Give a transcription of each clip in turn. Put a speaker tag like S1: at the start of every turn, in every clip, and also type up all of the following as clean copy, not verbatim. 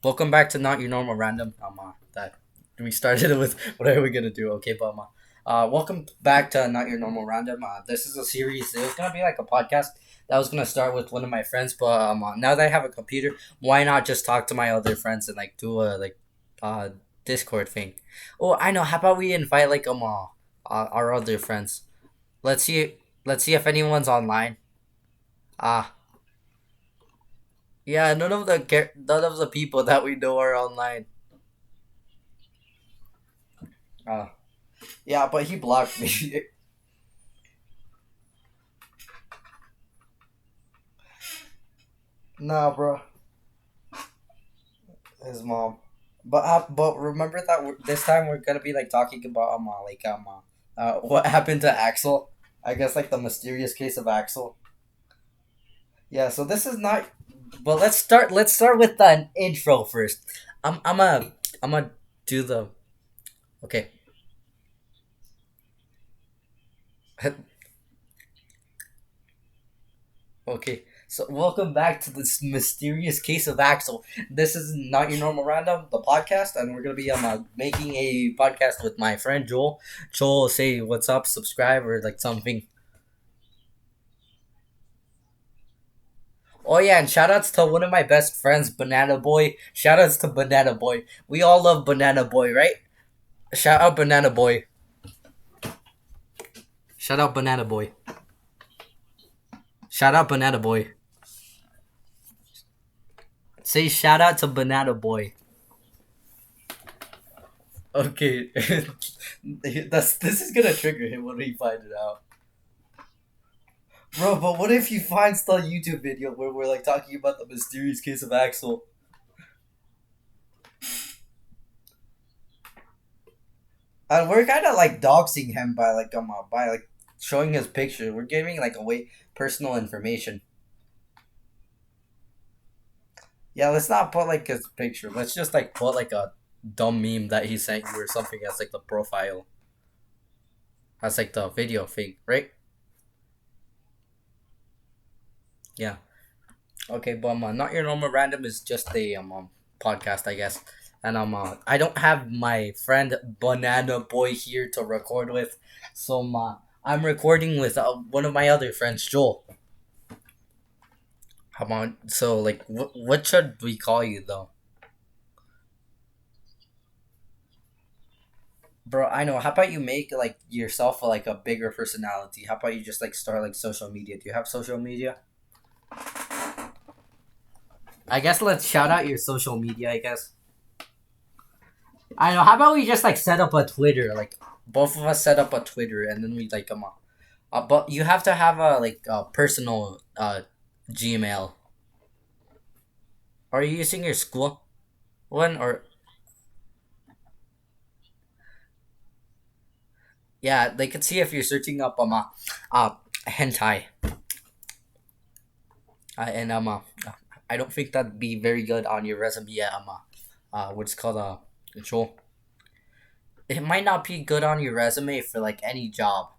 S1: Welcome back to Not Your Normal Random. That we started it with what are we gonna do? Okay, but welcome back to Not Your Normal Random. This is a series. It was gonna be like a podcast that was gonna start with one of my friends, but now that I have a computer, why not just talk to my other friends and like do a uh Discord thing? Oh, I know. How about we invite our other friends? Let's see. Let's see if anyone's online. Ah, yeah. None of the people that we know are online. Uh, yeah, but he blocked me. Nah, bro, his mom. But remember that this time we're gonna be like talking about what happened to Axel. I guess like the mysterious case of Axel. Yeah, so this is not. But let's start with an intro first. I'm a do the okay. Okay, so welcome back to this mysterious case of Axel. This is not your normal random, the podcast, and we're gonna be making a podcast with my friend Joel. Joel, say what's up, subscribe or like something. Oh yeah, and shout outs to one of my best friends, Banana Boy. Shout outs to Banana Boy. We all love Banana Boy, right? Shout out Banana Boy. Shout out Banana Boy. Shout out Banana Boy. Say shout out to Banana Boy. Okay, this is gonna trigger him when he finds it out. Bro, but what if he finds the YouTube video where we're like talking about the mysterious case of Axel? And we're kind of like doxing him by like showing his picture. We're giving like away personal information. Yeah, let's not put like his picture. Let's just like put like a dumb meme that he sent you or something as like the profile. As like the video thing, right? Yeah. Okay, but not your normal random is just a podcast, I guess. And I don't have my friend Banana Boy here to record with, so I'm recording with one of my other friends, Joel. Come on, so like, what should we call you though, bro? I know. How about you make like yourself like a bigger personality? How about you just like start like social media? Do you have social media? I guess let's shout out your social media. I guess. I know. How about we just like set up a Twitter? Like both of us set up a Twitter, and then we like but you have to have a like a personal Gmail. Are you using your school one or yeah? They could see if you're searching up hentai and I don't think that'd be very good on your resume. Yeah, what's it called control. It might not be good on your resume for like any job.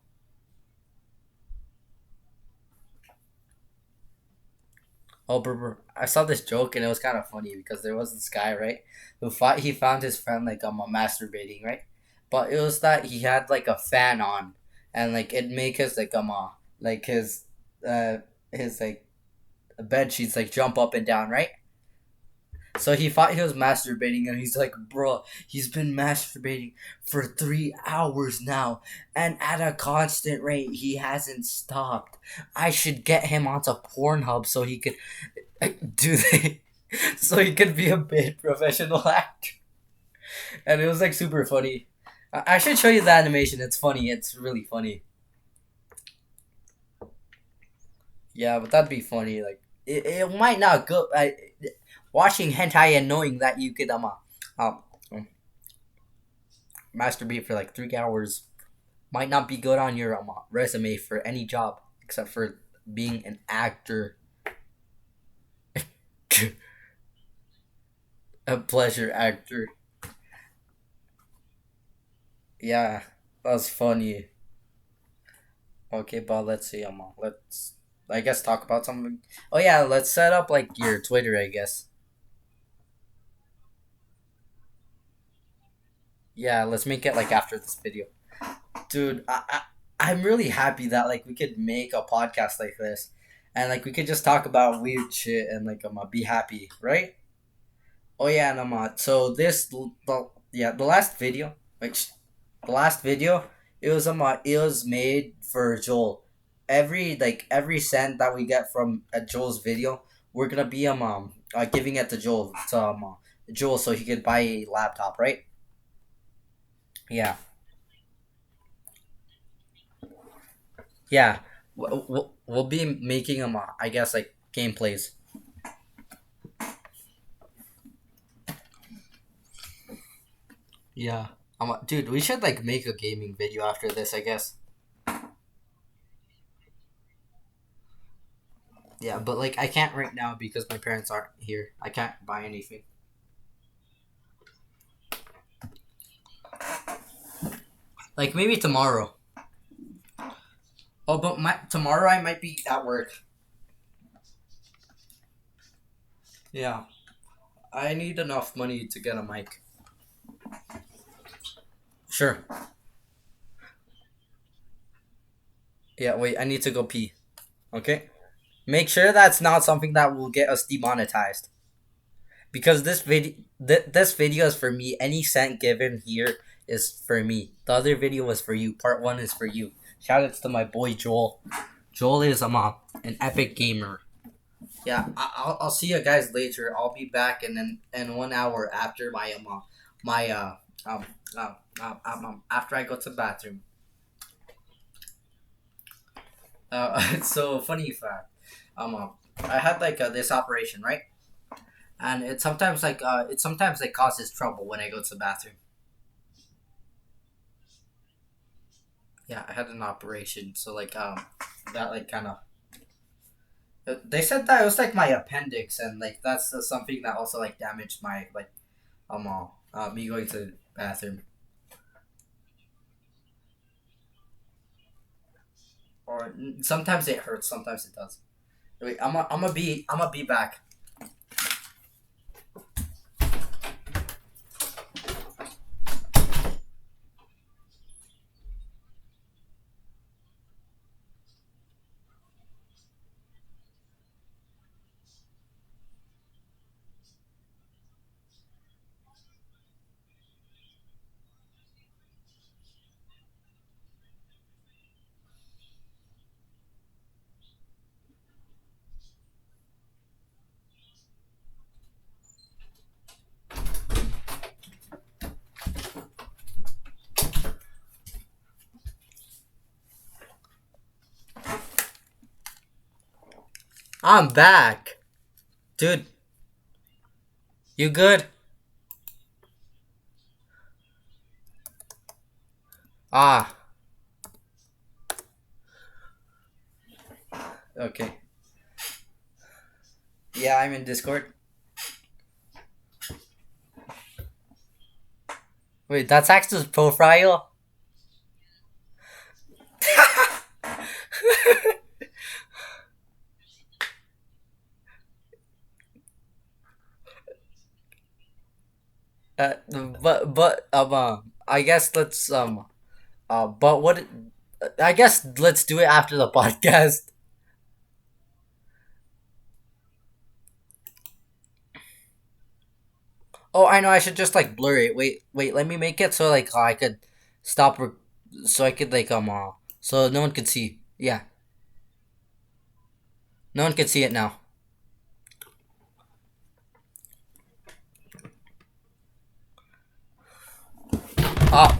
S1: Oh, I saw this joke and it was kind of funny because there was this guy, right, who thought he found his friend like masturbating, right, but it was that he had like a fan on, and like it make his like uh his like bed sheets like jump up and down, right. So he thought he was masturbating, and he's like, "Bro, he's been masturbating for 3 hours now, and at a constant rate. He hasn't stopped. I should get him onto Pornhub so he could do they, so he could be a paid professional actor." And it was like super funny. I should show you the animation. It's funny. It's really funny. Yeah, but that'd be funny. Like it might not go. Watching hentai and knowing that you could um masturbate for like 3 hours might not be good on your resume for any job except for being an actor, a pleasure actor. Yeah, that's funny. Okay, but let's see. Let's I guess talk about something. Oh yeah, let's set up like your Twitter. I guess. Yeah, let's make it like after this video. Dude, I'm really happy that like we could make a podcast like this, and like we could just talk about weird shit and like be happy, right? Oh yeah, and so the last video, which the last video, it was made for Joel. Every cent that we get from Joel's video, we're gonna be giving it to Joel so he could buy a laptop, right? Yeah, yeah. We'll be making I guess like gameplays. Yeah. Dude, we should like make a gaming video after this, I guess. Yeah, but like I can't right now because my parents aren't here. I can't buy anything. Like maybe tomorrow. Oh, but tomorrow I might be at work. Yeah. I need enough money to get a mic. Sure. Yeah, wait, I need to go pee. Okay? Make sure that's not something that will get us demonetized. Because this video is for me. Any cent given here is for me. The other video was for you. Part 1 is for you. Shout outs to my boy Joel. Joel is an epic gamer. Yeah, I'll see you guys later. I'll be back in 1 hour after my after I go to the bathroom. So funny fact. I had like this operation, right? And it sometimes like causes trouble when I go to the bathroom. Yeah, I had an operation, so that like kind of they said that it was like my appendix, and like that's something that also like damaged my like me going to the bathroom. Or sometimes it hurts, sometimes it does. Wait, I'm gonna be back. I'm back, dude. You good? Ah, okay. Yeah, I'm in Discord. Wait, that's Axel's profile. I guess let's but what I guess let's do it after the podcast. Oh, I know. I should just like blur it. Wait. Let me make it so like I could stop. So I could so no one could see. Yeah, no one could see it now. Oh,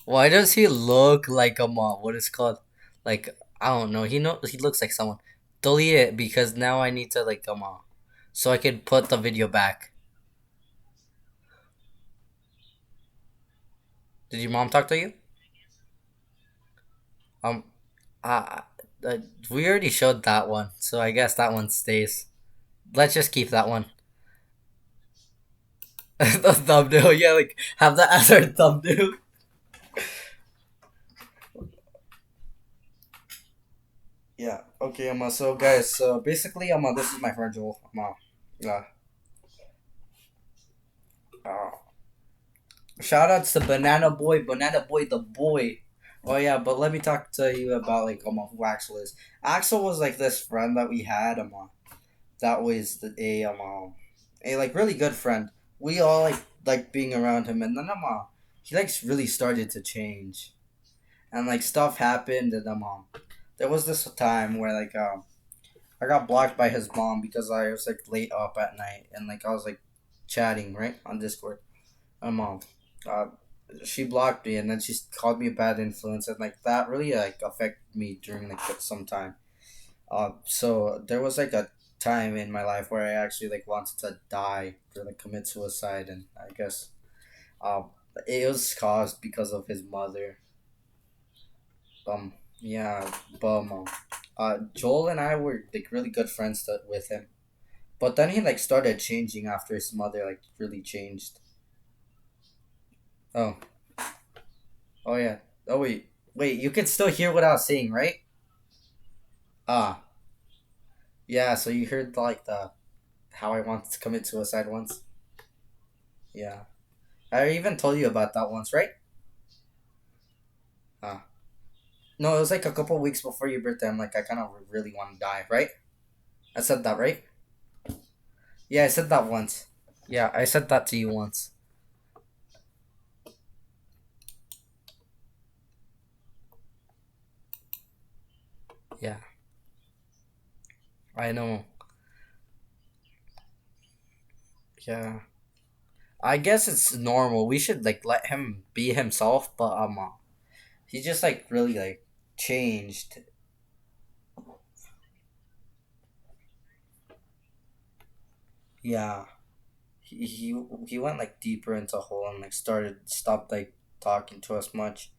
S1: why does he look like what is called? Like I don't know. He looks like someone. Delete it because now I need to so I could put the video back. Did your mom talk to you? Um, uh, uh, we already showed that one, so I guess that one stays. Let's just keep that one. The thumbnail, yeah, like have that as our thumbnail. Yeah. Okay. So guys. So basically, this is my friend Joel. Uh, uh, Shout outs to Banana Boy, the boy. Oh yeah, but let me talk to you about like who Axel is. Axel was like this friend that we had that was a like really good friend. We all like being around him, and then he like really started to change, and like stuff happened, and there was this time where I got blocked by his mom because I was like late up at night, and like I was like chatting right on Discord. My mom, uh, she blocked me, and then she called me a bad influence, and like that really like affected me during like some time. So there was like a time in my life where I actually like wanted to die or like commit suicide, and I guess um it was caused because of his mother. Um, yeah, but Joel and I were like really good friends with him, but then he like started changing after his mother like really changed. Oh, oh yeah. Oh wait, you can still hear what I was saying, right? Ah, yeah. So you heard like the how I wanted to commit suicide once. Yeah, I even told you about that once, right? Ah, no, it was like a couple weeks before your birthday. I'm like, I kind of really want to die, right? I said that, right? Yeah, I said that once. Yeah, I said that to you once. Yeah, I know. Yeah, I guess it's normal. We should like let him be himself, but he just like really like changed. Yeah, he went like deeper into a hole and like stopped like talking to us much.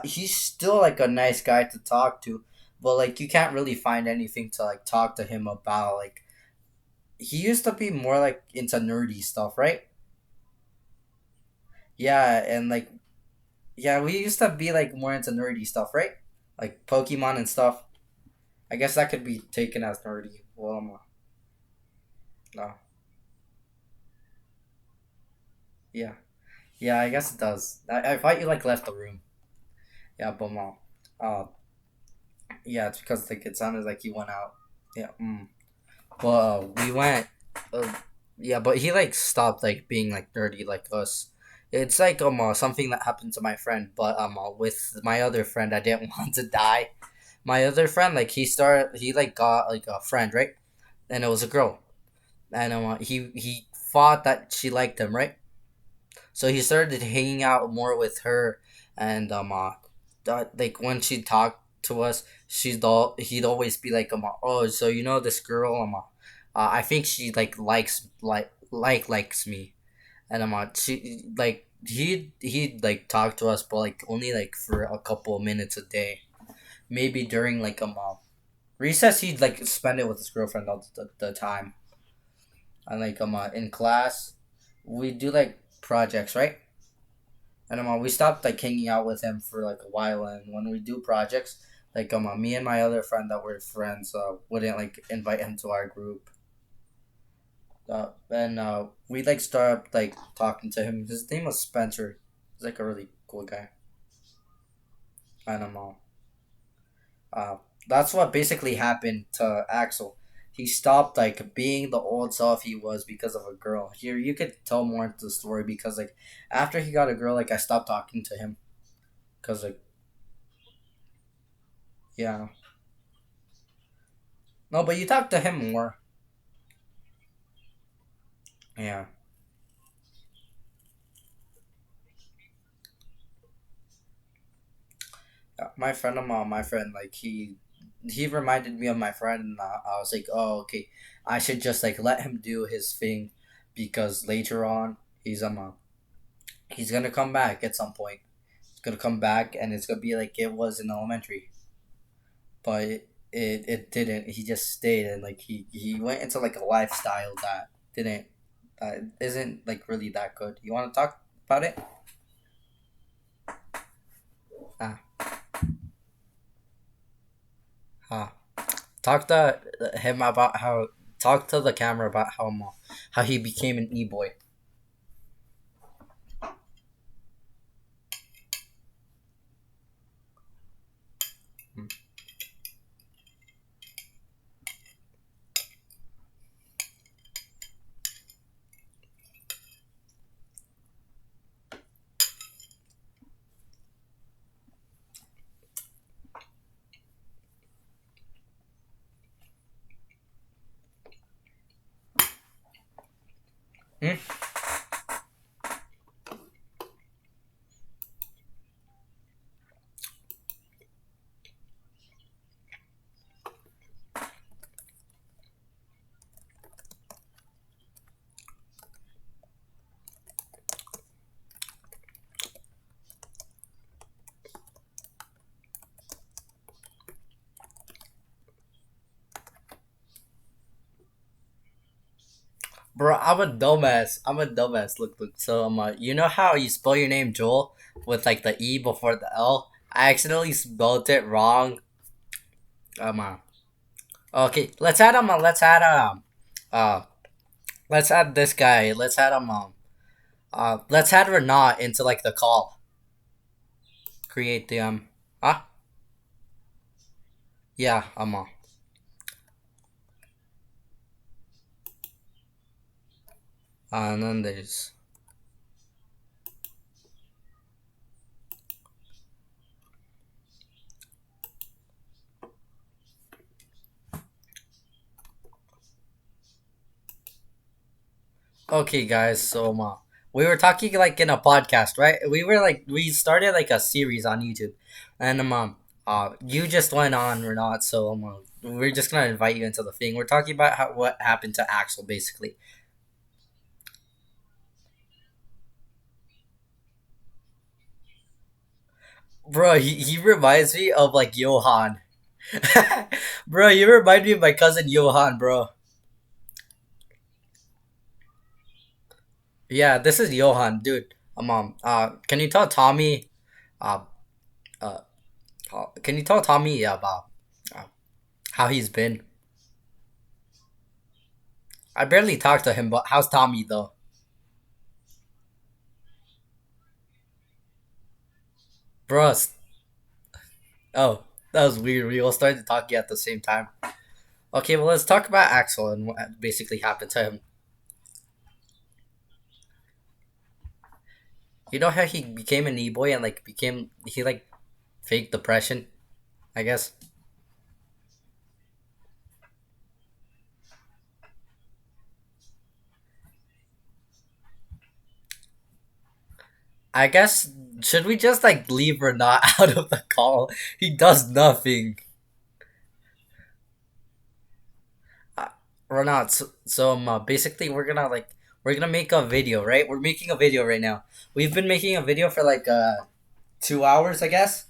S1: He's still like a nice guy to talk to, but like you can't really find anything to like talk to him about. Like he used to be more like into nerdy stuff, right? Yeah, and like yeah, we used to be like more into nerdy stuff, right? Like Pokemon and stuff. I guess that could be taken as nerdy. Well, no, yeah, yeah, I guess it does. I thought you like left the room. Yeah, but uh, yeah, it's because like it sounded like you went out. Yeah, but we went. Uh, yeah, but he like stopped like being like nerdy like us. It's like something that happened to my friend, but with my other friend, I didn't want to die. My other friend, like he like got like a friend, right? And it was a girl, and he thought that she liked him, right? So he started hanging out more with her, and like when she talked to us, he'd always be like oh, so you know this girl, I think she like likes me, and she like he'd like talk to us, but like only like for a couple of minutes a day, maybe during like recess he'd like spend it with his girlfriend all the time, and like in class we do like projects, right? And we stopped like hanging out with him for like a while, and when we do projects, like me and my other friend that were friends wouldn't like invite him to our group. And we like start like talking to him. His name was Spencer. He's like a really cool guy. And uh, that's what basically happened to Axel. He stopped like being the old self he was because of a girl. Here you could tell more into the story because like after he got a girl, like I stopped talking to him because like yeah. No, but you talk to him more. Yeah. My friend, like he reminded me of my friend, and I was like, oh, okay, I should just like let him do his thing, because later on he's gonna come back at some point. He's gonna come back, and it's gonna be like it was in elementary, but it didn't. He just stayed, and like he went into like a lifestyle that didn't isn't like really that good. You want to talk about it? Ah, ah. Talk to him about how. Talk to the camera about how he became an e boy. Hmm? Bro, I'm a dumbass. I'm a dumbass. Look. So you know how you spell your name Joel with like the E before the L? I accidentally spelled it wrong. Um, okay, let's add uh, let's add this guy. Let's add Renat into like the call. Create the ah, yeah, and then there's okay, guys. So we were talking like in a podcast, right? We started like a series on YouTube, and you just went on or not, so we're just gonna invite you into the thing. We're talking about what happened to Axel, basically, bro. He reminds me of like Johan, bro. You remind me of my cousin Johan, bro. Yeah, this is Johan, dude. Can you tell Tommy, uh, uh, can you tell Tommy about uh, how he's been? I barely talked to him, but how's Tommy though? Bro, oh, that was weird. We all started talking at the same time. Okay, well, let's talk about Axel and what basically happened to him. You know how he became an e-boy and like he like fake depression, I guess. I guess should we just like leave Renat out of the call? He does nothing. Uh, Renat, basically we're gonna make a video, right? We're making a video right now. We've been making a video for like 2 hours, I guess.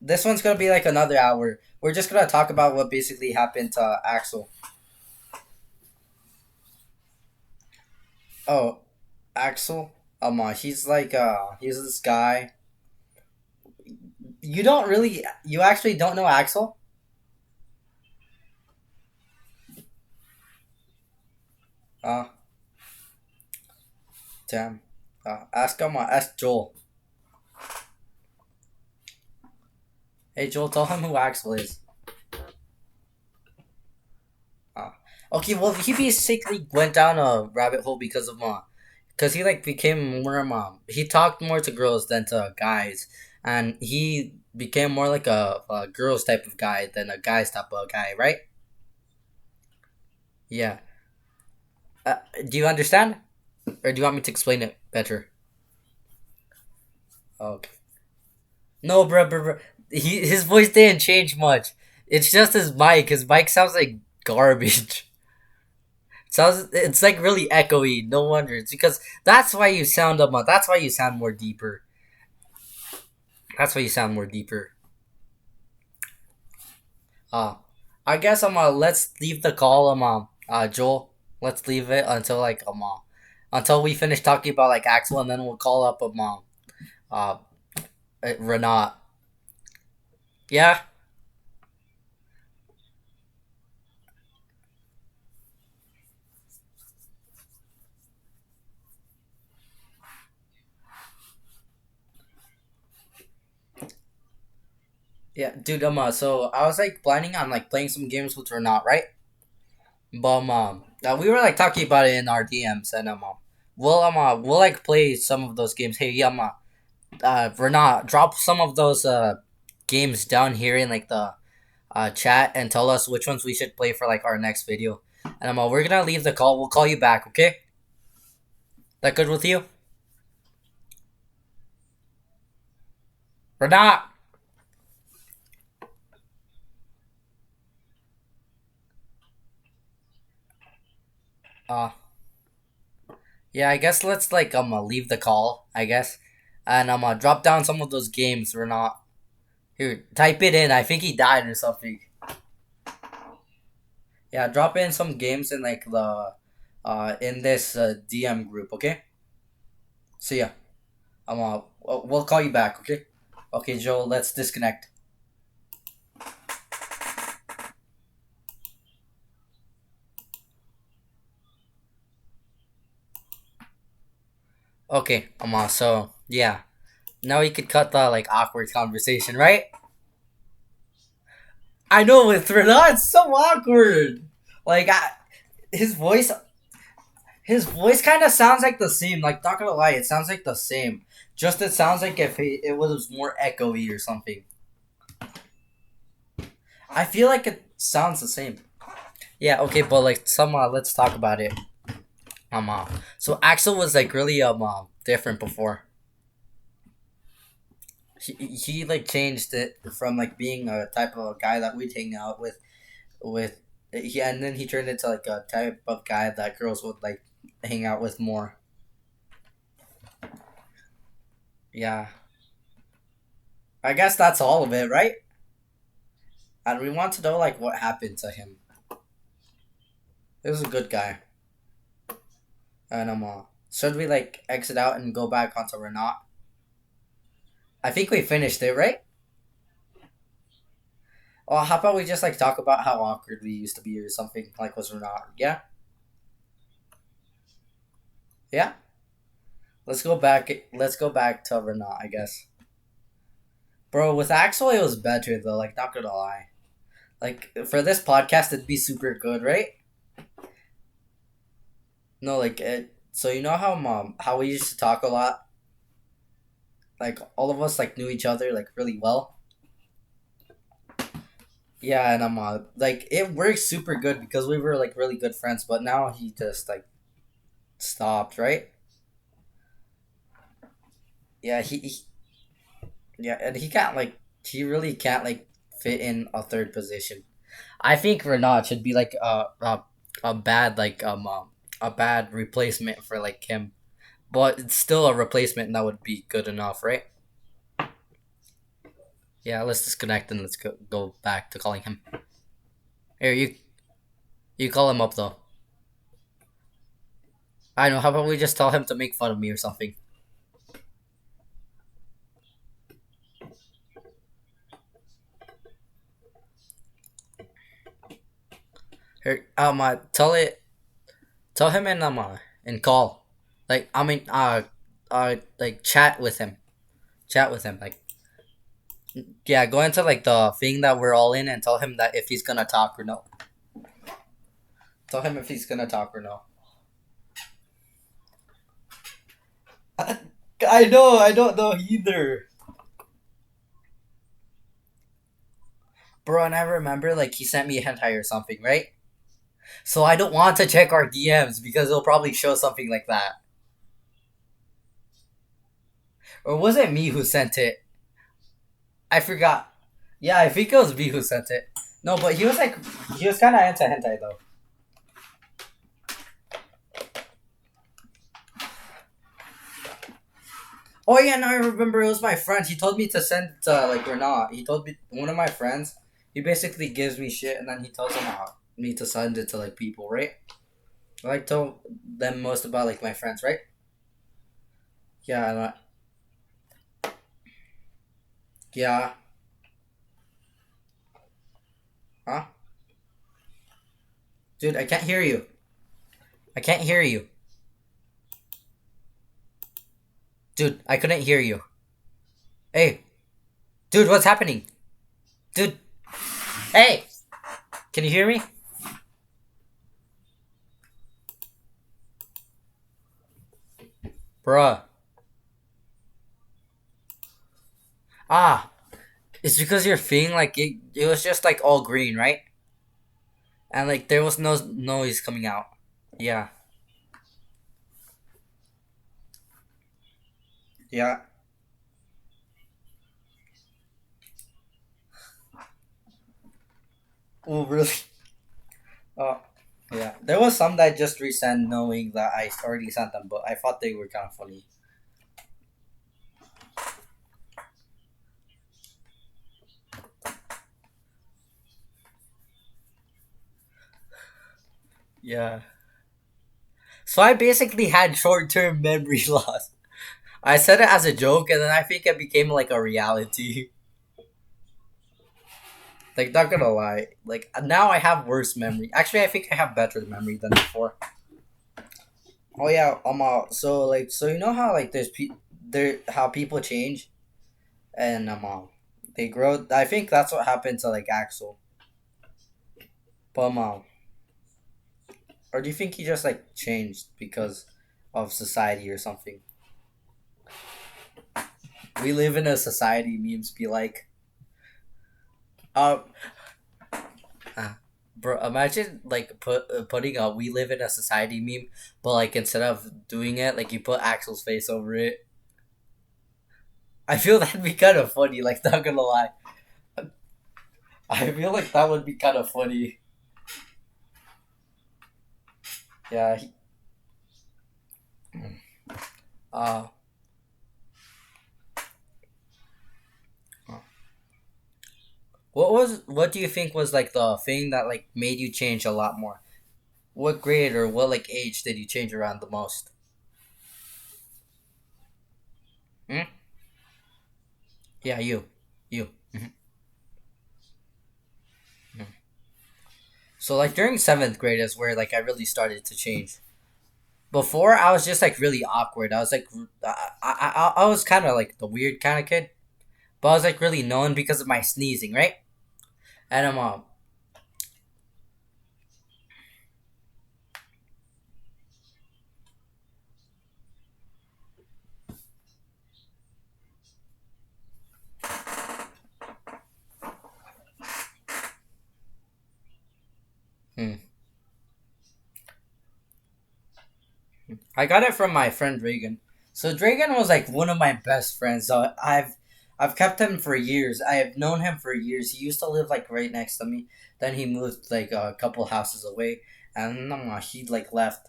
S1: This one's gonna be like another hour. We're just gonna talk about what basically happened to Axel. Oh, Axel. He's this guy. You actually don't know Axel? Uh, damn. Ask Joel. Hey Joel, tell him who Axel is. Uh, okay, well he basically went down a rabbit hole because he like became more he talked more to girls than to guys, and he became more like a girls type of guy than a guys type of guy, right? Yeah. Do you understand, or do you want me to explain it better? Okay. No, bro. His voice didn't change much. It's just his mic. His mic sounds like garbage. It's like really echoey. No wonder. It's because that's why you sound That's why you sound more deeper. That's why you sound more deeper. Uh, I guess let's leave the call Joel. Let's leave it until until we finish talking about like Axel, and then we'll call up uh Renat. Yeah. Yeah, dude. So I was like planning on like playing some games with Renat, right? But we were like talking about it in our DMs, and we'll like play some of those games. Hey, Renat, drop some of those games down here in like the chat and tell us which ones we should play for like our next video. And we're gonna leave the call. We'll call you back. Okay? That good with you, Renat? Uh, yeah. I guess let's like leave the call. I guess, and drop down some of those games. Renat. Here, type it in. I think he died or something. Yeah, drop in some games in like the in this DM group, okay? See ya. We'll call you back, okay? Okay, Joe, let's disconnect. Okay, so yeah. Now we could cut the like awkward conversation, right? I know with Renat, it's so awkward. Like his voice his voice kind of sounds like the same. Like not gonna lie, it sounds like the same. Just it sounds like if it was more echoey or something. I feel like it sounds the same. Yeah, okay, but like let's talk about it. So Axel was like really different before. He like changed it from like being a type of guy that we'd hang out with and then he turned into like a type of guy that girls would like hang out with more. Yeah. I guess that's all of it, right? And we want to know like what happened to him. He was a good guy. And should we like exit out and go back onto Renat? I think we finished it, right? Well, how about we just like talk about how awkward we used to be or something like was Renat? Yeah? Yeah? Let's go back. Let's go back to Renat, I guess. Bro, with Axel, it was better though. Like, not gonna lie. Like for this podcast, it'd be super good, right? No, like it. So you know how we used to talk a lot. Like all of us like knew each other like really well. Yeah, and like it worked super good because we were like really good friends. But now he just like stopped, right? Yeah, yeah, and he really can't like fit in a third position. I think Renat should be like a bad a bad replacement for like him, but it's still a replacement that would be good enough, right? Yeah, let's disconnect and let's go back to calling him. Here, you call him up though. I know. How about we just tell him to make fun of me or something? Here, tell him and call, like like chat with him, like yeah, go into like the thing that we're all in and tell him that if he's gonna talk or no. Tell him if he's gonna talk or no. I, I know. I don't know either, bro. And I remember like he sent me a hentai or something, right? So I don't want to check our DMs because it'll probably show something like that. Or was it me who sent it? I forgot. Yeah, I think it was me who sent it. No, but he was kind of into hentai though. Oh yeah, no, I remember it was my friend. He told me to send like or not. He told me one of my friends. He basically gives me shit and then he tells me to send it to like people, right? I like tell them most about like my friends, right? Yeah, yeah, huh? Dude, I can't hear you. I can't hear you, dude. I couldn't hear you. Hey, dude, what's happening? Dude, hey, can you hear me? Bruh. Ah, it's because your thing, like, it was just, like, all green, right? And, like, there was no noise coming out. Yeah. Yeah. Oh, really? Oh, yeah. There was some that just resent knowing that I already sent them, but I thought they were kind of funny. Yeah. So I basically had short term memory loss. I said it as a joke, and then I think it became like a reality. Like, not gonna lie, like now I have worse memory. Actually, I think I have better memory than before. Oh yeah, so you know how like there how people change and they grow. I think that's what happened to like Axel. But or do you think he just like changed because of society or something? We live in a society. Memes be like, uh, uh, bro. Imagine like putting a "We live in a society" meme, but like instead of doing it, like you put Axel's face over it. I feel that'd be kind of funny. Like, not gonna lie, I feel like that would be kind of funny. Yeah. Uh, what do you think was like the thing that like made you change a lot more? What grade or what like age did you change around the most? Hmm? Yeah, you. Mhm. Mhm. So like during seventh grade is where like I really started to change. Before I was just like really awkward. I was like I was kind of like the weird kind of kid, but I was like really known because of my sneezing, right? And hmm. I got it from my friend Dragon. So Dragon was like one of my best friends. So I've kept him for years. I have known him for years. He used to live like right next to me. Then he moved like a couple houses away, and he like left.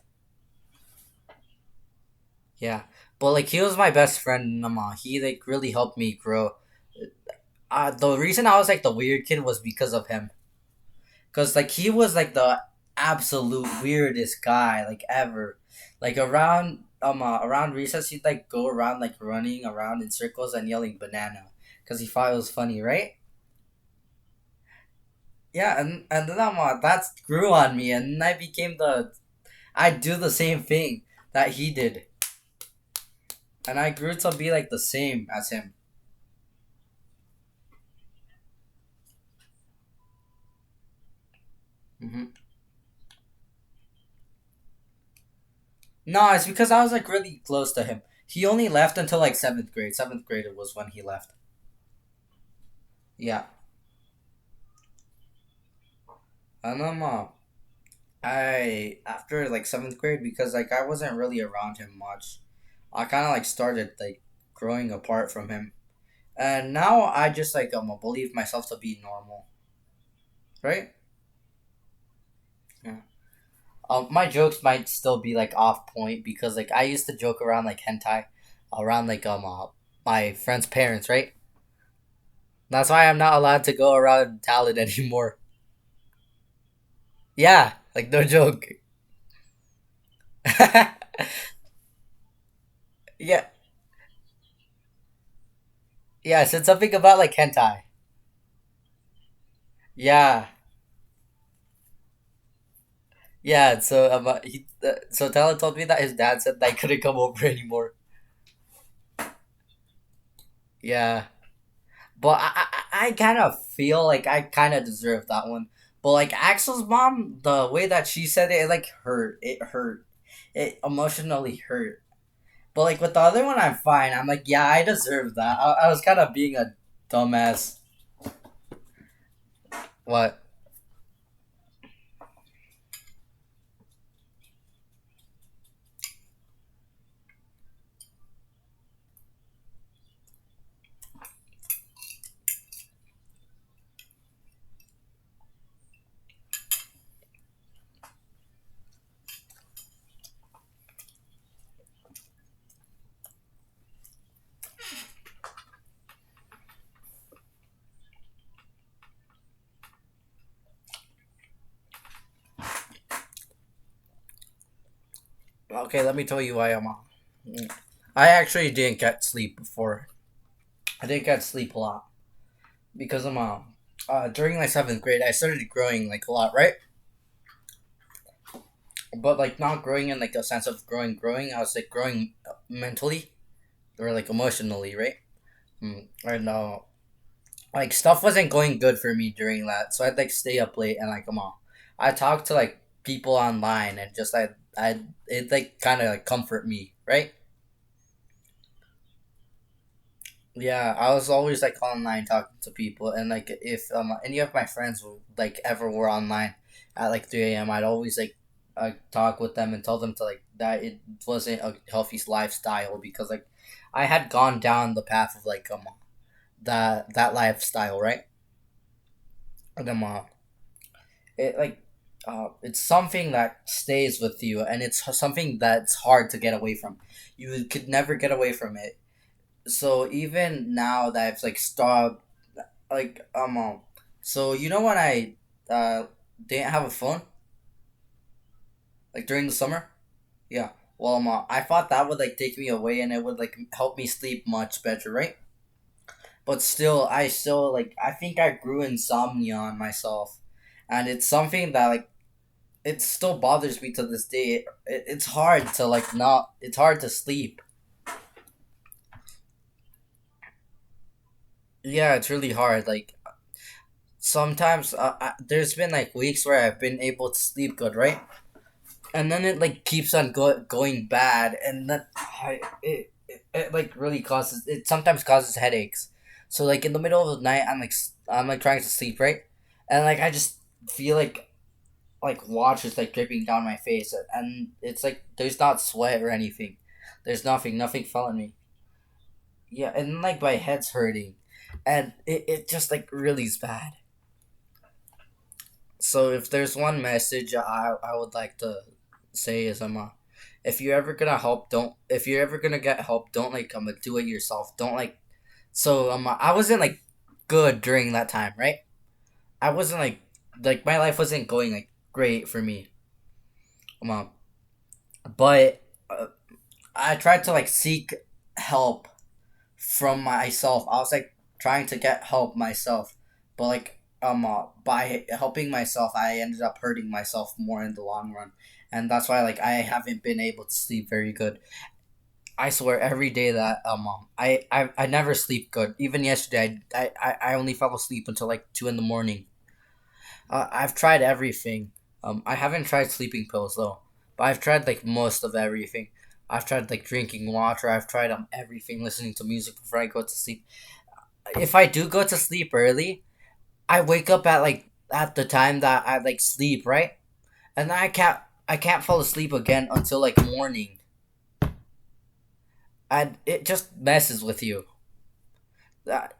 S1: Yeah, but like he was my best friend. He like really helped me grow. The reason I was like the weird kid was because of him. Cause like he was like the absolute weirdest guy like ever. Like around recess he'd like go around like running around in circles and yelling banana. Cause he thought it was funny, right? Yeah, and then that grew on me and I became the I do the same thing that he did. And I grew to be like the same as him. Hmm. No, it's because I was like really close to him. He only left until like seventh grade. Seventh grade was when he left. Yeah. And I after like seventh grade because like I wasn't really around him much. I kind of like started like growing apart from him, and now I just like believe myself to be normal, right? Yeah. My jokes might still be like off point because like I used to joke around like hentai, around like my friend's parents, right? That's why I'm not allowed to go around Talon anymore. Yeah, like no joke. Yeah, yeah. I said something about like hentai. Yeah, yeah, so Tyler told me that his dad said that I couldn't come over anymore. Yeah, but I kind of feel like I kind of deserve that one. But like Axel's mom, the way that she said it, it like hurt. It hurt. It emotionally hurt. But like with the other one, I'm fine. I'm like, yeah, I deserve that. I was kind of being a dumbass. What? Okay, let me tell you why I'm on. I actually didn't get sleep before. I didn't get sleep a lot because during my seventh grade I started growing like a lot, right? But like not growing in like a sense of growing. I was like growing mentally or like emotionally, right? And like stuff wasn't going good for me during that, so I'd like stay up late and like come on. I talked to like people online and just like I it like kind of like comfort me, right? Yeah, I was always like online talking to people, and like if any of my friends like ever were online at like 3 a.m., I'd always like talk with them and tell them to like that it wasn't a healthy lifestyle because like I had gone down the path of like that lifestyle, right? And it like it's something that stays with you, and it's something that's hard to get away from. You could never get away from it. So even now that I've like stopped, like so you know when I uh didn't have a phone like during the summer, yeah. Well, I thought that would like take me away and it would like help me sleep much better, right? But still, I still like I think I grew insomnia on myself, and it's something that like it still bothers me to this day. It's hard to like not. It's hard to sleep. Yeah, it's really hard. Like sometimes there's been like weeks where I've been able to sleep good, right? And then it like keeps on going bad, and that it like really causes it sometimes causes headaches. So like in the middle of the night, I'm like trying to sleep, right? And like I just feel like water is like dripping down my face, and it's like there's not sweat or anything. There's nothing fell on me. Yeah, and like my head's hurting, and it just like really is bad. So if there's one message I would like to say is if you're ever gonna help, don't if you're ever gonna get help, don't like do it yourself. Don't like so I wasn't like good during that time, right? I wasn't like my life wasn't going like great for me. Um, but I tried to like seek help from myself. I was like trying to get help myself, but like by helping myself, I ended up hurting myself more in the long run, and that's why like I haven't been able to sleep very good. I swear every day that I never sleep good. Even yesterday, I only fell asleep until like 2 in the morning. I've tried everything. I haven't tried sleeping pills though, but I've tried like most of everything. I've tried like drinking water. I've tried everything, listening to music before I go to sleep. If I do go to sleep early, I wake up at like at the time that I like sleep, right? And I can't fall asleep again until like morning. And it just messes with you. That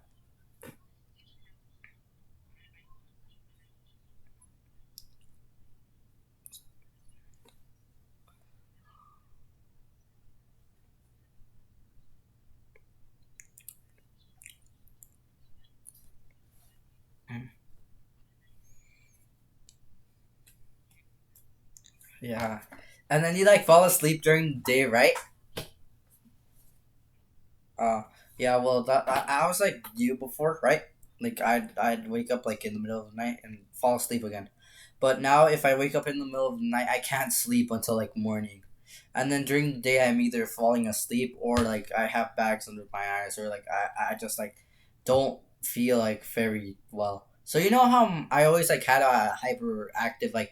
S1: yeah. And then you like fall asleep during the day, right? Uh yeah, well that I was like you before, right? Like I'd wake up like in the middle of the night and fall asleep again. But now if I wake up in the middle of the night, I can't sleep until like morning. And then during the day I'm either falling asleep or like I have bags under my eyes or like I just like don't feel like very well. So you know how I always like had a hyperactive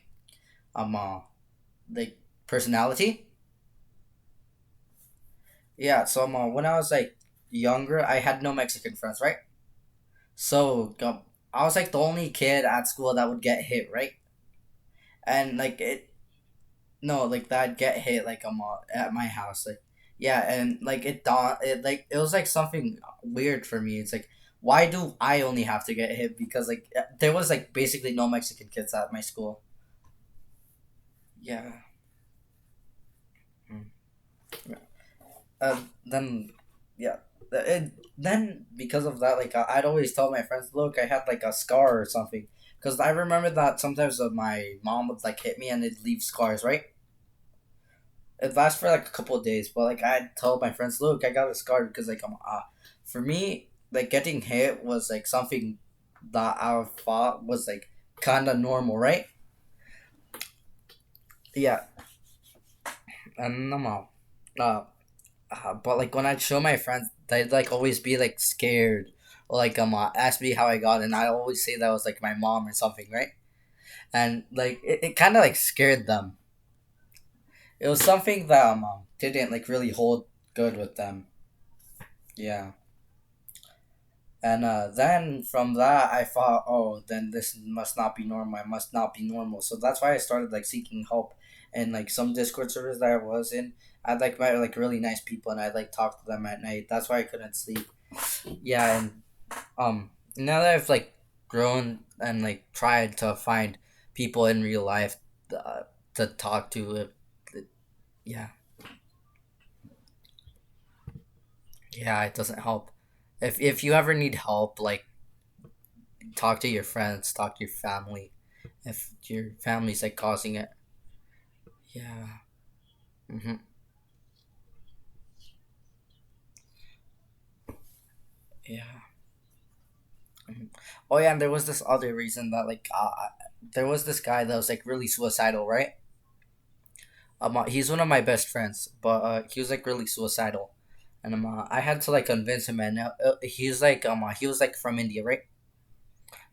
S1: um uh, like personality. Yeah. So when I was like younger, I had no Mexican friends, right? So I was like the only kid at school that would get hit, right? And like it, no, like that get hit like at my house, like yeah, and like it was like something weird for me. It's like why do I only have to get hit because like there was like basically no Mexican kids at my school. Yeah. Mm. Yeah. Then yeah, then because of that, like I'd always tell my friends, look, I had like a scar or something, because I remember that sometimes my mom would like hit me and it'd leave scars, right? It lasts for like a couple of days, but like I tell my friends, look, I got a scar because like for me, like getting hit was like something that I thought was like kind of normal, right? Yeah, and normal. Uh, but like when I'd show my friends, they'd like always be like scared or like ask me how I got it, and I always say that was like my mom or something, right? And like it kind of like scared them. It was something that didn't like really hold good with them. Yeah. And then from that, I thought, oh, then this must not be normal. I must not be normal. So that's why I started like seeking help, and like some Discord servers that I was in, I'd like met like really nice people, and I'd like talk to them at night. That's why I couldn't sleep. Yeah, and now that I've like grown and like tried to find people in real life uh, to talk to, yeah, yeah, it doesn't help. If you ever need help, like talk to your friends, talk to your family if your family's like causing it. Yeah. Mm-hmm. Yeah. Mhm. Oh yeah, and there was this other reason that like there was this guy that was like really suicidal, right? He's one of my best friends, but he was like really suicidal, and I had to like convince him, and he's like he was like from India, right?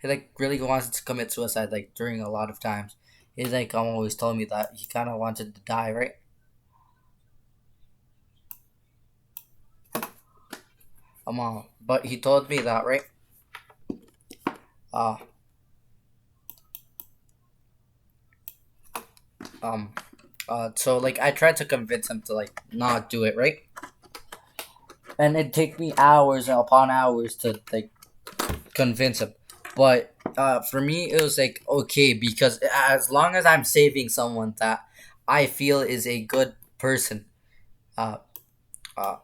S1: He like really wants to commit suicide like during a lot of times. He's like always told me that he kind of wanted to die, right? But he told me that, right? Uh, um, so like I tried to convince him to like not do it, right? And it'd take me hours upon hours to like convince him. But for me, it was like okay because as long as I'm saving someone that I feel is a good person, uh, uh,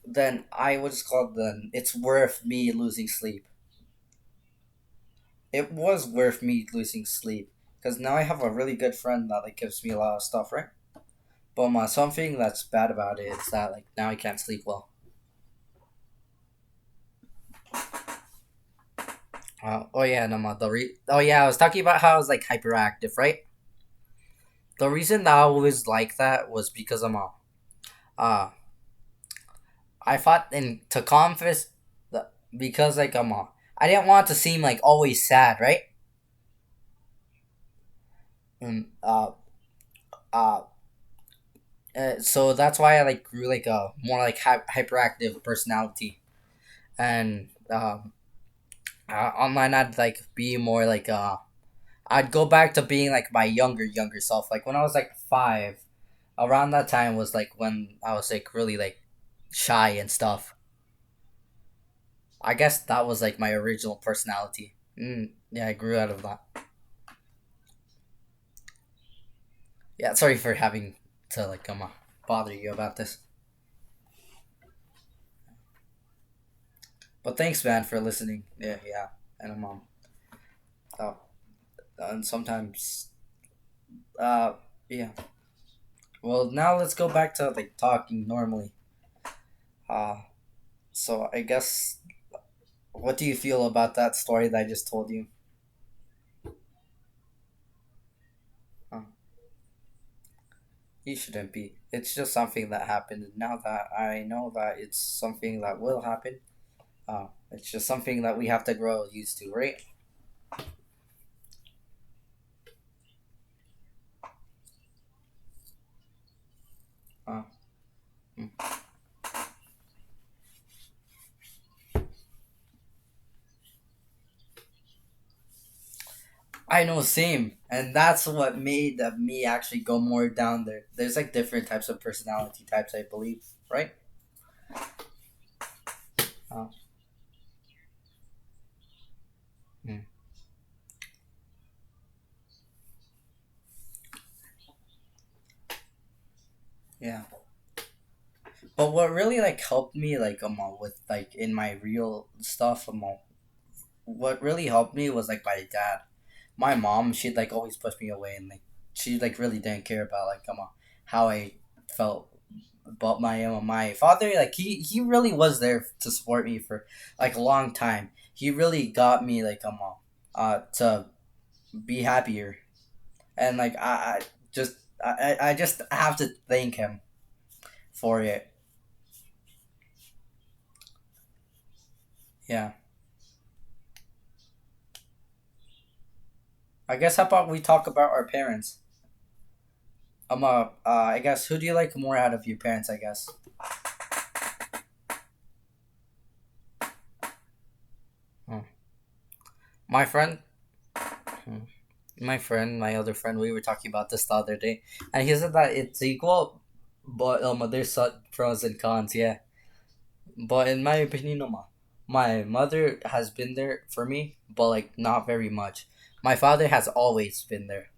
S1: then I would just call it then it's worth me losing sleep. It was worth me losing sleep because now I have a really good friend that like gives me a lot of stuff, right? But something that's bad about it is that like now I can't sleep well. Oh yeah, no, oh yeah, I was talking about how I was like hyperactive, right? The reason that I was like that was because uh I thought in to confess the because like I didn't want to seem like always sad, right? And uh, so that's why I like grew like a more like hyperactive personality, and online I'd like be more like I'd go back to being like my younger self. Like when I was like 5, around that time was like when I was like really like shy and stuff. I guess that was like my original personality. Yeah, I grew out of that. Yeah, sorry for having to like bother you about this. But thanks, man, for listening. Yeah, yeah, and uh, and sometimes uh yeah. Well, now let's go back to like talking normally. Uh so I guess what do you feel about that story that I just told you? Uh, you shouldn't be. It's just something that happened. And now that I know that it's something that will happen, It's just something that we have to grow used to, right? Uh, mm. I know, same, and that's what made me actually go more down there. There's like different types of personality types, I believe, right? Uh, mm, yeah. But what really like helped me like with like in my real stuff what really helped me was like my dad. My mom, she'd like always push me away, and like she like really didn't care about like how I felt about my father. Like he really was there to support me for like a long time. He really got me like to be happier, and like I just I just have to thank him for it. Yeah. I guess how about we talk about our parents? I guess who do you like more out of your parents? I guess. Hmm. My friend, hmm, my other friend, we were talking about this the other day, and he said that it's equal, but there's such pros and cons. Yeah, but in my opinion, my mother has been there for me, but like not very much. My father has always been there.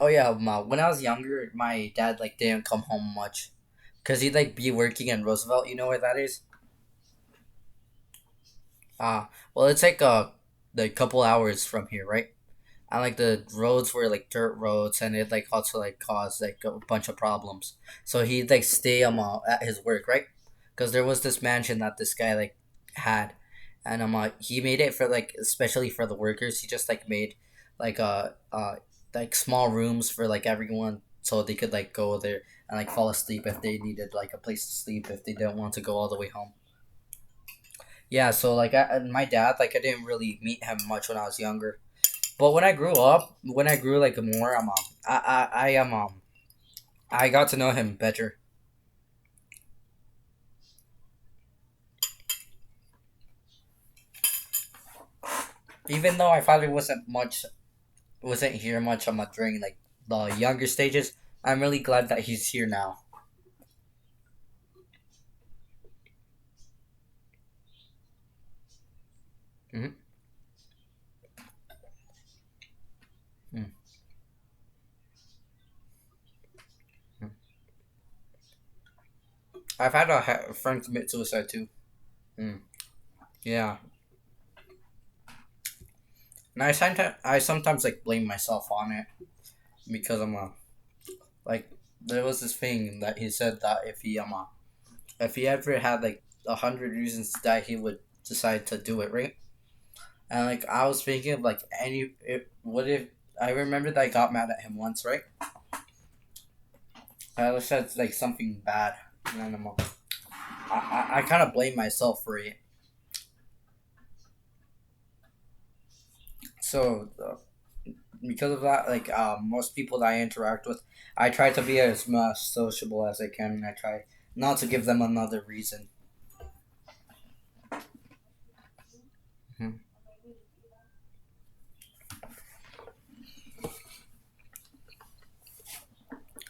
S1: Oh yeah, when I was younger, my dad like didn't come home much, cause he'd like be working in Roosevelt. You know where that is? Well, it's like couple hours from here, right? And like the roads were like dirt roads, and it like also like caused like a bunch of problems. So he'd like stay at his work, right? Because there was this mansion that this guy like had, and he made it for like especially for the workers. He just like made like like small rooms for like everyone, so they could like go there and like fall asleep if they needed like a place to sleep if they didn't want to go all the way home. Yeah, so like and my dad, like I didn't really meet him much when I was younger. But when I grew up, when I grew like more, I am I got to know him better. Even though my father wasn't here much during like the younger stages, I'm really glad that he's here now. Mm-hmm. Mm-hmm. I've had a friend commit suicide too. Mm. Yeah, and I sometimes like blame myself on it because like there was this thing that he said that if he ever had like 100 reasons to die, he would decide to do it, right? And like I was thinking of like what if I remember that I got mad at him once, right? I said like something bad, and then I kind of blame myself for it. So because of that, like most people that I interact with, I try to be as much sociable as I can, and I try not to give them another reason. Mhm.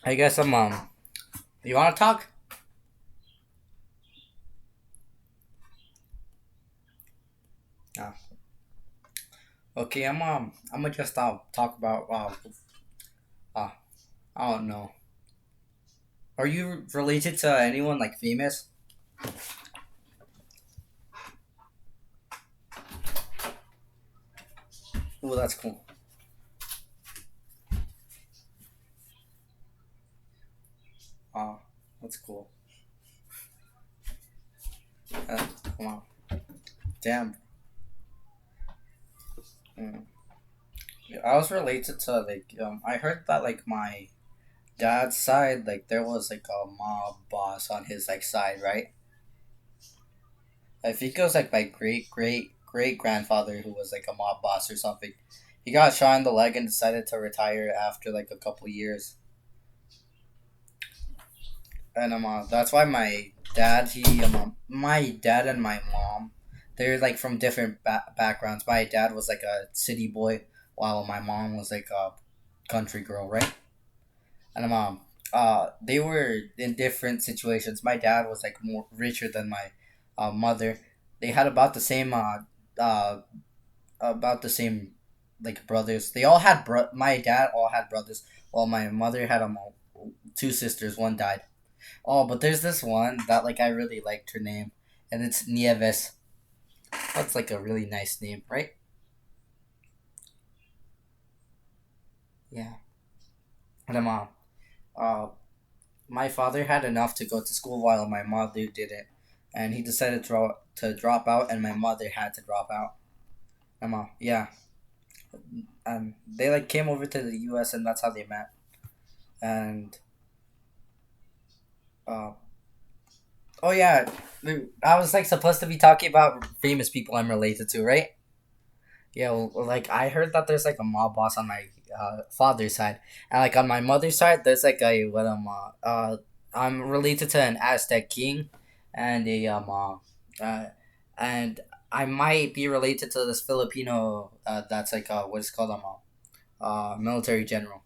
S1: I guess You want to talk? Uh, okay, I'm gonna just talk about uh I don't know. Are you related to anyone like famous? Oh, that's cool. Oh, that's cool. Uh, wow. Damn. Mm. Yeah, I was related to like I heard that like my dad's side like there was like a mob boss on his like side, right? I think it was like my great grandfather who was like a mob boss or something. He got shot in the leg and decided to retire after like a couple years. And that's why my dad and my mom, they're like from different backgrounds. My dad was like a city boy, while my mom was like a country girl, right? And they were in different situations. My dad was like more richer than my mother. They had uh about the same like brothers. They all had my dad all had brothers, while my mother had two sisters. One died. Oh, but there's this one that like I really liked her name, and it's Nieves. That's like a really nice name, right? Yeah. And uh, my father had enough to go to school while my mother didn't, and he decided to drop out, and my mother had to drop out. Yeah. They like came over to the U.S. and that's how they met. And uh, oh yeah, I was like supposed to be talking about famous people I'm related to, right? Yeah, well, like I heard that there's like a mob boss on my father's side, and like on my mother's side, there's like a I'm related to an Aztec king, and and I might be related to this Filipino that's like what is called military general.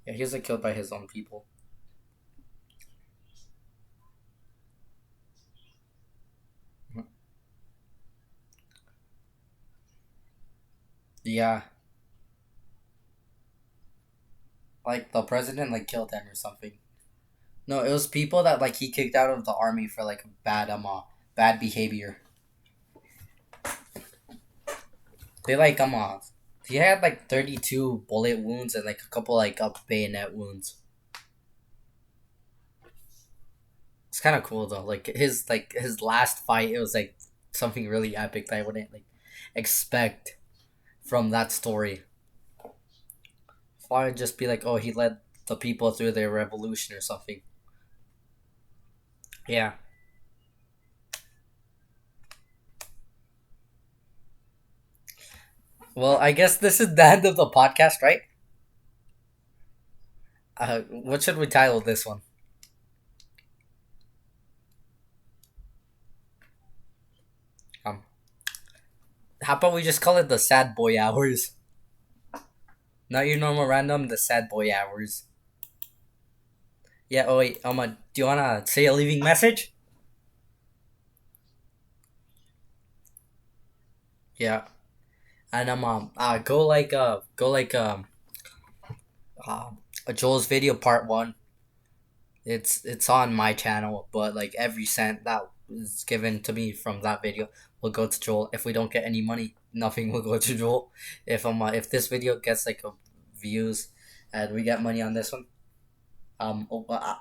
S1: Yeah, he was like killed by his own people. Mhm. Yeah, like the president like killed him or something. No, it was people that like he kicked out of the army for like bad behavior. They like he had like 32 bullet wounds and like a couple like bayonet wounds. It's kind of cool though. Like his last fight, it was like something really epic that I wouldn't like expect from that story. Why would just be like, oh, he led the people through their revolution or something. Yeah. Well, I guess this is the end of the podcast, right? What should we title this one? Um, how about we just call it the Sad Boy Hours? Not your normal random, the Sad Boy Hours. Yeah. Oh wait. Do you wanna say a leaving message? Yeah. And go like uh, Joel's video part one. It's on my channel, but like every cent that is given to me from that video will go to Joel. If we don't get any money, nothing will go to Joel. If this video gets like views, and we get money on this one,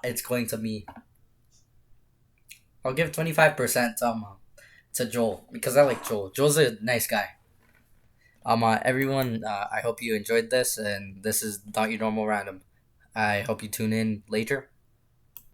S1: it's going to me. I'll give 25% to Joel because I like Joel. Joel's a nice guy. Everyone, I hope you enjoyed this, and this is not your normal random. I hope you tune in later.